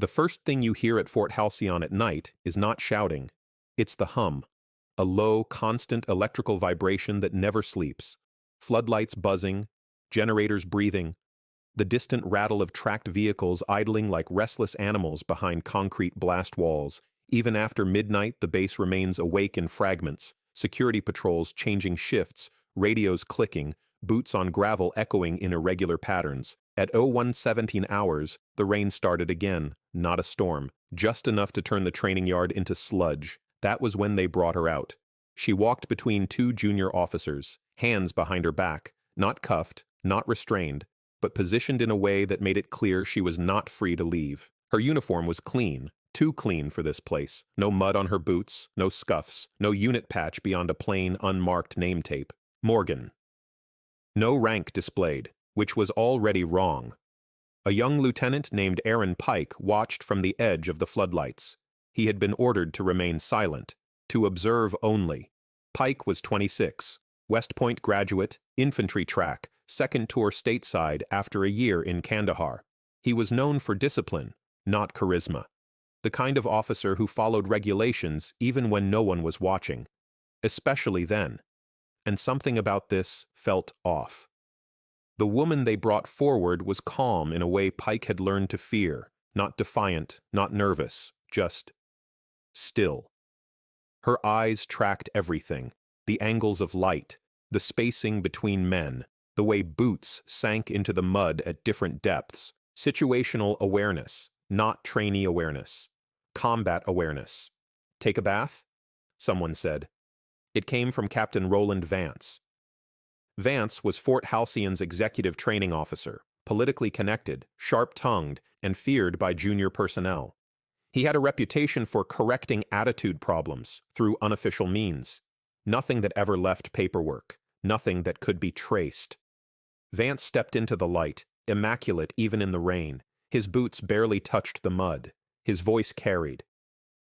The first thing you hear at Fort Halcyon at night is not shouting. It's the hum, a low, constant electrical vibration that never sleeps. Floodlights buzzing, generators breathing, the distant rattle of tracked vehicles idling like restless animals behind concrete blast walls. Even after midnight, the base remains awake in fragments, security patrols changing shifts, radios clicking, boots on gravel echoing in irregular patterns. At 01:17 hours, the rain started again, not a storm, just enough to turn the training yard into sludge. That was when they brought her out. She walked between two junior officers, hands behind her back, not cuffed, not restrained, but positioned in a way that made it clear she was not free to leave. Her uniform was clean, too clean for this place. No mud on her boots, no scuffs, no unit patch beyond a plain, unmarked name tape. Morgan. No rank displayed, which was already wrong. A young lieutenant named Aaron Pike watched from the edge of the floodlights. He had been ordered to remain silent, to observe only. Pike was 26, West Point graduate, infantry track, second tour stateside after a year in Kandahar. He was known for discipline, not charisma. The kind of officer who followed regulations even when no one was watching, especially then. And something about this felt off. The woman they brought forward was calm in a way Pike had learned to fear, not defiant, not nervous, just still. Her eyes tracked everything, the angles of light, the spacing between men, the way boots sank into the mud at different depths, situational awareness, not trainee awareness, combat awareness. Take a bath? Someone said. It came from Captain Roland Vance. Vance was Fort Halcyon's executive training officer, politically connected, sharp-tongued, and feared by junior personnel. He had a reputation for correcting attitude problems through unofficial means. Nothing that ever left paperwork, nothing that could be traced. Vance stepped into the light, immaculate even in the rain. His boots barely touched the mud. His voice carried.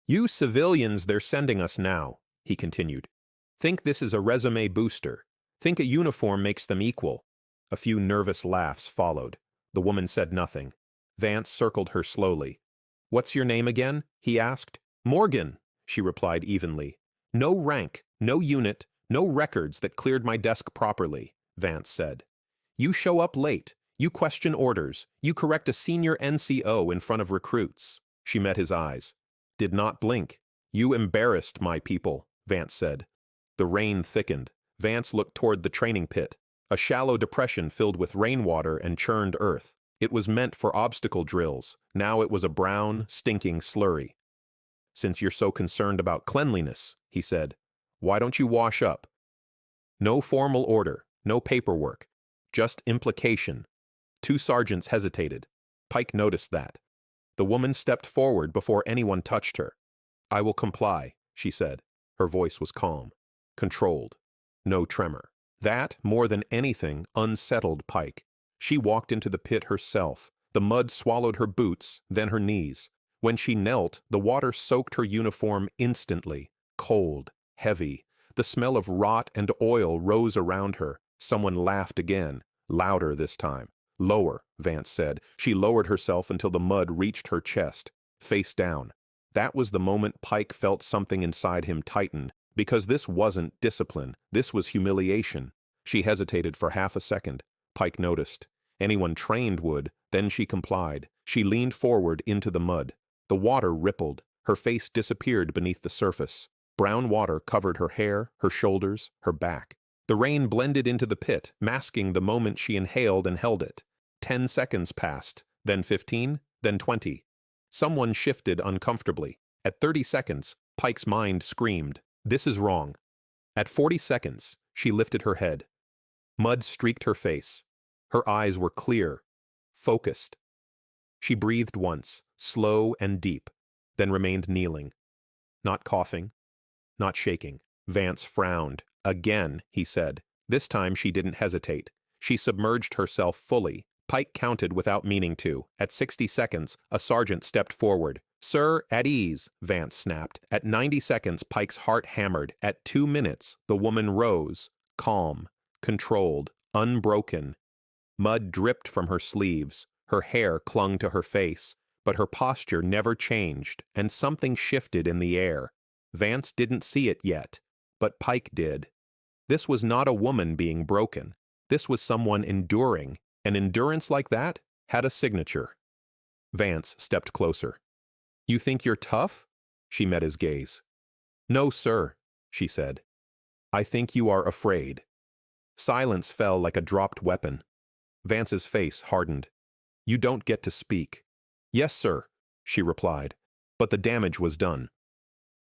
"You civilians they're sending us now," he continued. "Think this is a resume booster. Think a uniform makes them equal." A few nervous laughs followed. The woman said nothing. Vance circled her slowly. "What's your name again?" he asked. "Morgan," she replied evenly. "No rank, no unit, no records that cleared my desk properly," Vance said. "You show up late. You question orders. You correct a senior NCO in front of recruits." She met his eyes. Did not blink. "You embarrassed my people," Vance said. The rain thickened. Vance looked toward the training pit, a shallow depression filled with rainwater and churned earth. It was meant for obstacle drills. Now it was a brown, stinking slurry. "Since you're so concerned about cleanliness," he said, "why don't you wash up?" No formal order, no paperwork, just implication. Two sergeants hesitated. Pike noticed that. The woman stepped forward before anyone touched her. "I will comply," she said. Her voice was calm, controlled, no tremor. That, more than anything, unsettled Pike. She walked into the pit herself. The mud swallowed her boots, then her knees. When she knelt, the water soaked her uniform instantly, cold, heavy. The smell of rot and oil rose around her. Someone laughed again, louder this time. "Lower," Vance said. She lowered herself until the mud reached her chest, face down. That was the moment Pike felt something inside him tighten, because this wasn't discipline, this was humiliation. She hesitated for half a second. Pike noticed. Anyone trained would, then she complied. She leaned forward into the mud. The water rippled. Her face disappeared beneath the surface. Brown water covered her hair, her shoulders, her back. The rain blended into the pit, masking the moment she inhaled and held it. 10 seconds passed, then 15, then 20. Someone shifted uncomfortably. At 30 seconds, Pike's mind screamed, "This is wrong." At 40 seconds, she lifted her head. Mud streaked her face. Her eyes were clear, focused. She breathed once, slow and deep, then remained kneeling. Not coughing, not shaking. Vance frowned. "Again," he said. This time she didn't hesitate. She submerged herself fully. Pike counted without meaning to. At 60 seconds, a sergeant stepped forward. "Sir, at ease," Vance snapped. At 90 seconds, Pike's heart hammered. At 2 minutes, the woman rose, calm, controlled, unbroken. Mud dripped from her sleeves. Her hair clung to her face. but her posture never changed, and something shifted in the air. Vance didn't see it yet, but Pike did. This was not a woman being broken. This was someone enduring, and endurance like that had a signature. Vance stepped closer. "You think you're tough?" She met his gaze. "No, sir," she said. "I think you are afraid." Silence fell like a dropped weapon. Vance's face hardened. "You don't get to speak." "Yes, sir," she replied, but the damage was done.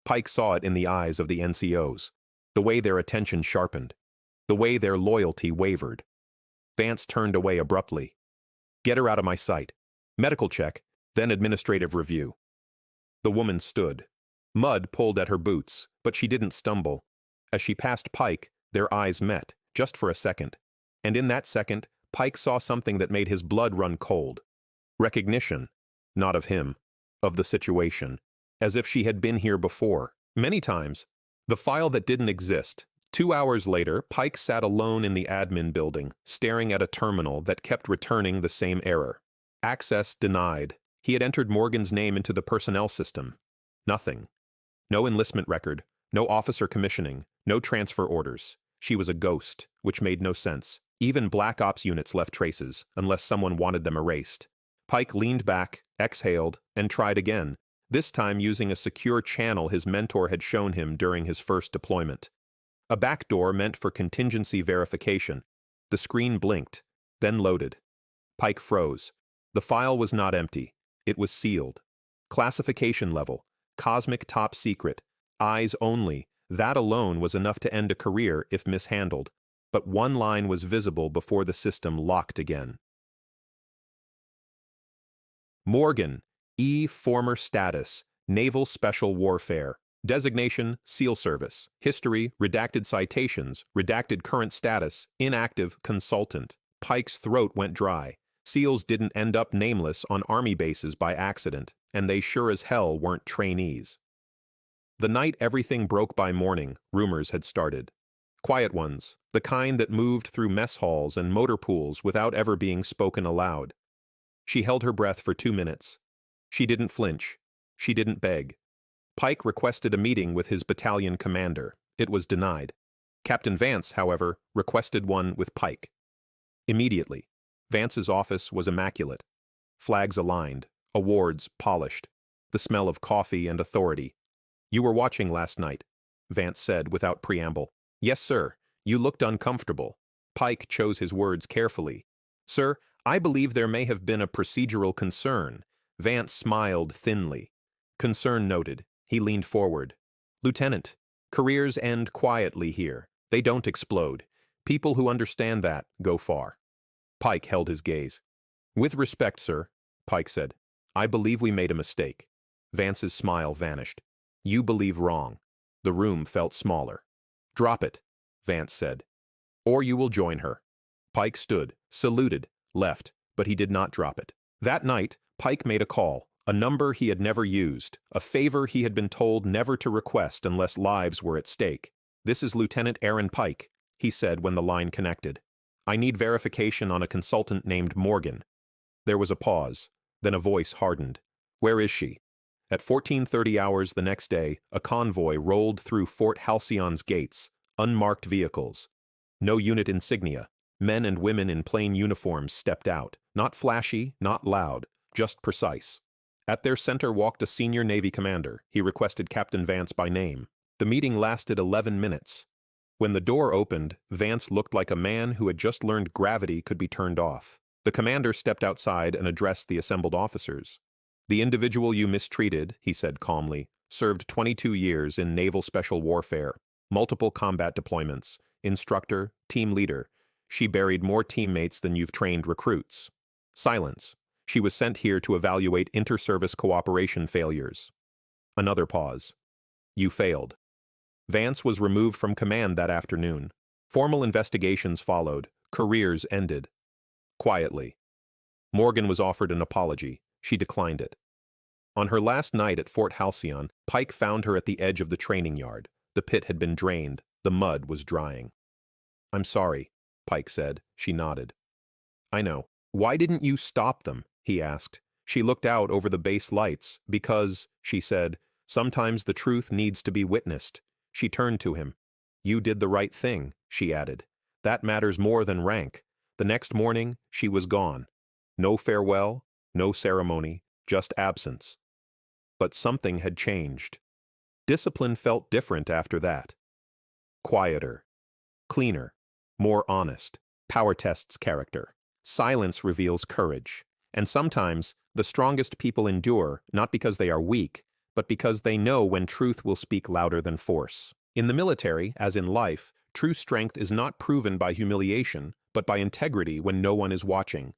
Pike saw it in the eyes of the NCOs, the way their attention sharpened, the way their loyalty wavered. Vance turned away abruptly. "Get her out of my sight. Medical check, then administrative review." The woman stood. Mud pulled at her boots, but she didn't stumble. As she passed Pike, their eyes met, just for a second. And in that second, Pike saw something that made his blood run cold. Recognition, not of him, of the situation, as if she had been here before, many times. The file that didn't exist. 2 hours later, Pike sat alone in the admin building, staring at a terminal that kept returning the same error. Access denied. He had entered Morgan's name into the personnel system. Nothing. No enlistment record, no officer commissioning, no transfer orders. She was a ghost, which made no sense. Even Black Ops units left traces, unless someone wanted them erased. Pike leaned back, exhaled, and tried again, this time using a secure channel his mentor had shown him during his first deployment. A back door meant for contingency verification. The screen blinked, then loaded. Pike froze. The file was not empty. It was sealed. Classification level, cosmic top secret, eyes only. That alone was enough to end a career if mishandled. But one line was visible before the system locked again. Morgan, E. Former status, Naval Special Warfare. Designation, SEAL Service. History, redacted citations, redacted current status, inactive consultant. Pike's throat went dry. SEALs didn't end up nameless on Army bases by accident, and they sure as hell weren't trainees. The night everything broke by morning, rumors had started. Quiet ones, the kind that moved through mess halls and motor pools without ever being spoken aloud. She held her breath for 2 minutes. She didn't flinch. She didn't beg. Pike requested a meeting with his battalion commander. It was denied. Captain Vance, however, requested one with Pike. Immediately, Vance's office was immaculate. Flags aligned, awards polished, the smell of coffee and authority. "You were watching last night," Vance said without preamble. "Yes, sir. You looked uncomfortable." Pike chose his words carefully. "Sir, I believe there may have been a procedural concern." Vance smiled thinly. Concern noted. He leaned forward. "Lieutenant, careers end quietly here. They don't explode. People who understand that go far." Pike held his gaze. "With respect, sir," Pike said, "I believe we made a mistake." Vance's smile vanished. "You believe wrong." The room felt smaller. "Drop it," Vance said. "Or you will join her." Pike stood, saluted, left, but he did not drop it. That night, Pike made a call, a number he had never used, a favor he had been told never to request unless lives were at stake. "This is Lieutenant Aaron Pike," he said when the line connected. "I need verification on a consultant named Morgan." There was a pause, then a voice hardened. "Where is she?" At 14:30 hours the next day, a convoy rolled through Fort Halcyon's gates, unmarked vehicles. No unit insignia. Men and women in plain uniforms stepped out. Not flashy, not loud, just precise. At their center walked a senior Navy commander. He requested Captain Vance by name. The meeting lasted 11 minutes. When the door opened, Vance looked like a man who had just learned gravity could be turned off. The commander stepped outside and addressed the assembled officers. "The individual you mistreated," he said calmly, "served 22 years in Naval Special Warfare, multiple combat deployments, instructor, team leader. She buried more teammates than you've trained recruits." Silence. "She was sent here to evaluate inter-service cooperation failures." Another pause. "You failed." Vance was removed from command that afternoon. Formal investigations followed. Careers ended. Quietly. Morgan was offered an apology. She declined it. On her last night at Fort Halcyon, Pike found her at the edge of the training yard. The pit had been drained. The mud was drying. "I'm sorry," Pike said. She nodded. "I know. Why didn't you stop them?" he asked. She looked out over the base lights because, she said, sometimes the truth needs to be witnessed. She turned to him. You did the right thing, she added. That matters more than rank. The next morning, she was gone. No farewell, no ceremony, just absence. But something had changed. Discipline felt different after that. Quieter. Cleaner. More honest. Power tests character. Silence reveals courage. And sometimes, the strongest people endure, not because they are weak, but because they know when truth will speak louder than force. In the military, as in life, true strength is not proven by humiliation, but by integrity when no one is watching.